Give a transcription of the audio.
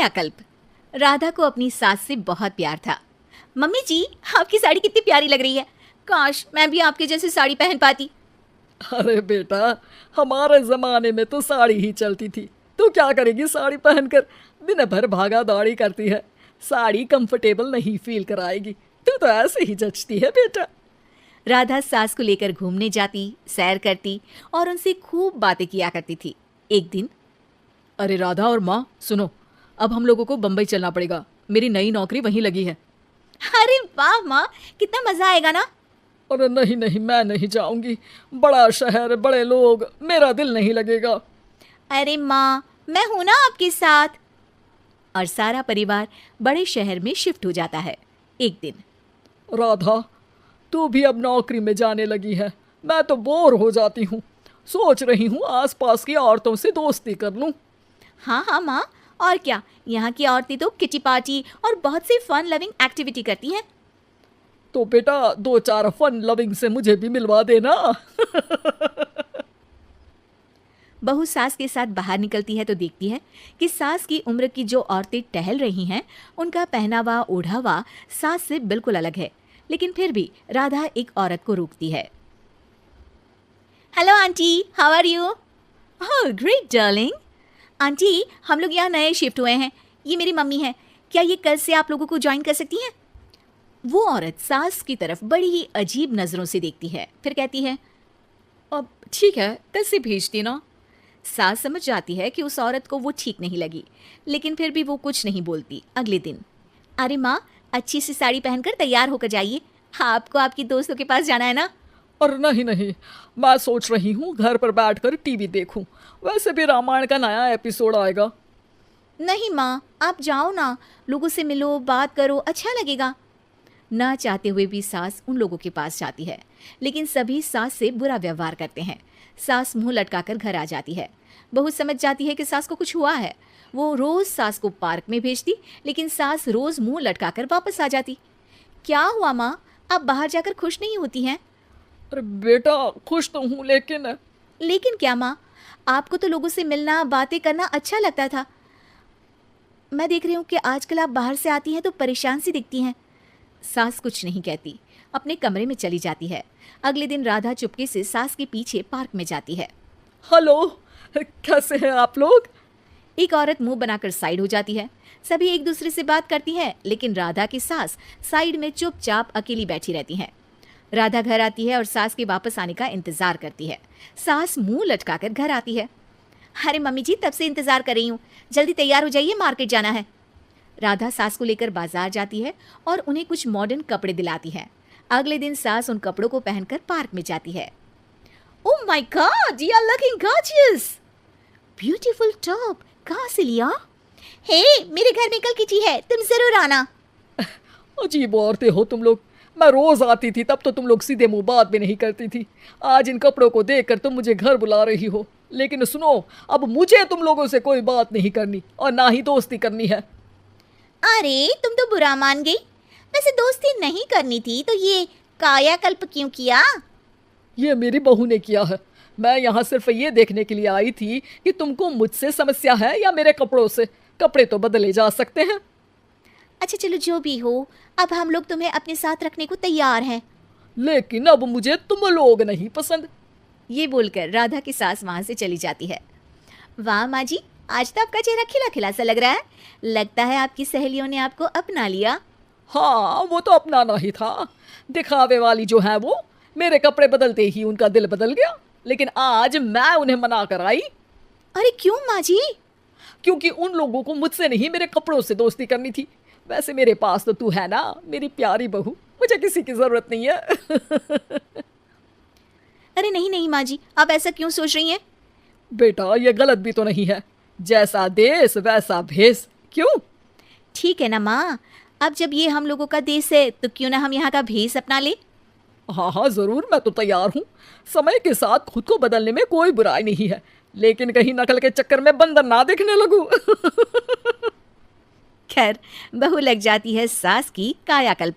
कायाकल्प। राधा को अपनी सास से बहुत प्यार था। मम्मी जी, आपकी साड़ी कितनी प्यारी लग रही है। काश मैं भी आपके जैसी साड़ी पहन पाती। अरे बेटा, हमारे जमाने में तो साड़ी ही चलती थी। तू क्या करेगी साड़ी पहनकर? दिन भर भागा दौड़ी करती है। साड़ी कंफर्टेबल नहीं फील कराएगी। तू तो ऐसे ही जचती है बेटा। राधा सास को लेकर घूमने जाती, सैर करती और उनसे खूब बातें किया करती थी। एक दिन, अरे राधा और माँ सुनो, अब हम लोगों को बम्बई चलना पड़ेगा। मेरी नई नौकरी वहीं लगी है। अरे वाह माँ, कितना मजा आएगा ना। अरे नहीं नहीं, मैं नहीं जाऊंगी। बड़ा शहर, बड़े लोग, मेरा दिल नहीं लगेगा। अरे माँ, मैं हूं ना आपके साथ। और सारा परिवार बड़े शहर में शिफ्ट हो जाता है। एक दिन, राधा, तू भी अब नौकरी में जाने लगी है। मैं तो बोर हो जाती हूँ। सोच रही हूँ आसपास की औरतों से दोस्ती कर लूँ। हाँ हाँ माँ, और क्या, यहाँ की औरतें तो किटी पार्टी और बहुत सी फन लविंग एक्टिविटी करती हैं। तो बेटा, 2-4 फन लविंग से मुझे भी मिलवा देना। बहू सास के साथ बाहर निकलती है तो देखती है कि सास की उम्र की जो औरतें टहल रही हैं, उनका पहनावा ओढ़ावा सास से बिल्कुल अलग है। लेकिन फिर भी राधा एक औरत को रोकती है। Hello aunty, how are you? Oh great darling. Aunty, हम लोग यहाँ नए शिफ्ट हुए हैं। ये मेरी मम्मी है। क्या ये कल से आप लोगों को ज्वाइन कर सकती हैं? वो औरत सास की तरफ बड़ी ही अजीब नज़रों से देखती है, फिर कहती है, अब ठीक है, कल से भेज देना। सास समझ जाती है कि उस औरत को वो ठीक नहीं लगी, लेकिन फिर भी वो कुछ नहीं बोलती। अगले दिन, अरे माँ, अच्छी सी साड़ी पहनकर तैयार होकर जाइए। आपको आपकी दोस्तों के पास जाना है ना। और नहीं नहीं, मैं सोच रही हूँ घर पर बैठकर टीवी देखूं। वैसे भी रामायण का नया एपिसोड आएगा। नहीं माँ, आप जाओ ना, लोगों से मिलो, बात करो, अच्छा लगेगा। ना चाहते हुए भी सास उन लोगों के पास जाती है, लेकिन सभी सास से बुरा व्यवहार करते हैं। सास मुंह लटकाकर घर आ जाती है। बहू समझ जाती है कि सास को कुछ हुआ है। वो रोज सास को पार्क में भेजती, लेकिन सास रोज मुंह लटकाकर वापस आ जाती। क्या हुआ माँ, आप बाहर जाकर खुश नहीं होती हैं? अरे बेटा, खुश तो हूँ, लेकिन क्या माँ, आपको तो लोगों से मिलना, बातें करना अच्छा लगता था। मैं देख रही हूँ कि आजकल आप बाहर से आती हैं तो परेशान सी दिखती हैं। सास कुछ नहीं कहती, अपने कमरे में चली जाती है। अगले दिन राधा चुपके से सास के पीछे पार्क में जाती है। हेलो, कैसे हैं आप लोग? एक औरत मुंह बनाकर साइड हो जाती है। सभी एक दूसरे से बात करती हैं, लेकिन राधा की सास साइड में चुपचाप अकेली बैठी रहती हैं। राधा घर आती है और सास के वापस आने का इंतजार करती है। सास मुंह लटकाकर घर आती है। अरे मम्मी जी, तब से इंतजार कर रही हूँ, जल्दी तैयार हो जाइए, मार्केट जाना है। राधा सास को लेकर बाजार जाती है और उन्हें कुछ मॉडर्न कपड़े दिलाती है। अगले दिन सास उन कपड़ों को पहनकर पार्क में जाती है। Oh my God, you are looking gorgeous. Beautiful top, कहाँ से लिया? हे, मेरे घर में कल किटी है, तुम जरूर आना। अजीब औरतें हो तुम लोग। मैं रोज आती थी, तब तो तुम लोग सीधे मुंह बात भी नहीं करती थी। आज इन कपड़ों को देखकर तुम मुझे घर बुला रही हो। लेकिन सुनो, अब मुझे तुम लोगों से कोई बात नहीं करनी और ना ही दोस्ती करनी है। अरे तुम तो बुरा मान गई। वैसे दोस्ती नहीं करनी थी तो ये कायाकल्प क्यों किया? ये मेरी बहू ने किया है। मैं यहाँ सिर्फ ये देखने के लिए आई थी कि तुमको मुझसे समस्या है या मेरे कपड़ों से। कपड़े तो बदले जा सकते हैं। अच्छा चलो, जो भी हो, अब हम लोग तुम्हें अपने साथ रखने को तैयार हैं। लेकिन अब मुझे तुम लोग नहीं पसंद। ये बोलकर राधा की सास वहां से चली जाती है। वाह माँ जी, आज तो आपका चेहरा खिला खिला सा लग रहा है। लगता है आपकी सहेलियों ने आपको अपना लिया। हाँ, वो तो अपनाना ही था। दिखावे वाली जो है वो, मेरे कपड़े बदलते ही उनका दिल बदल गया। लेकिन आज मैं उन्हें मना कर आई। अरे क्यों माँ जी? क्योंकि उन लोगों को मुझसे नहीं, मेरे कपड़ों से दोस्ती करनी थी। वैसे मेरे पास तो तू है ना, मेरी प्यारी बहू। मुझे किसी की जरूरत नहीं है। अरे नहीं नहीं माँ जी, आप ऐसा क्यों सोच रही हैं? बेटा, ये गलत भी तो नहीं है। जैसा देश वैसा भेष। क्यों? ठीक है ना माँ, अब जब ये हम लोगों का देश है तो क्यों ना हम यहाँ का भेष अपना ले। हाँ हाँ जरूर, मैं तो तैयार हूँ। समय के साथ खुद को बदलने में कोई बुराई नहीं है, लेकिन कहीं नकल के चक्कर में बंदर ना दिखने लगूं। खैर, बहू लग जाती है सास की कायाकल्प।